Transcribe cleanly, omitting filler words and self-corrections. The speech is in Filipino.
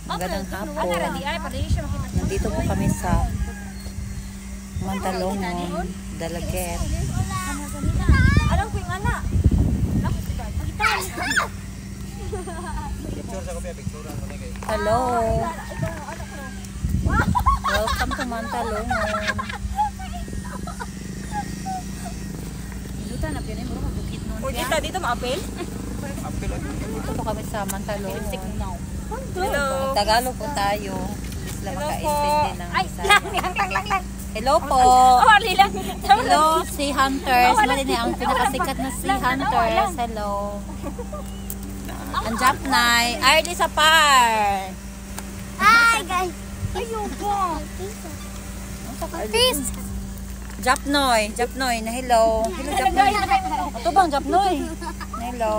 Magandang hapon. Nandito po kami sa Mantalongon, Dalaget. Alam ko yung anak. Hello. Welcome to Mantalongon. Dito maapil? Dito po kami sa Mantalongon. Hello. Tagalog po tayo. Sila makaintindi ng Lang. Hello po. Lang. Hello, si Hunters. Mali ang pinakasikat na si Hunters. Hello. Ang Japnay. Ardy sa par. Hi guys. Ayoko. Peace. Japnoy. Japnoy na hello. Hello Japnoy. Ito bang Japnoy? Hello.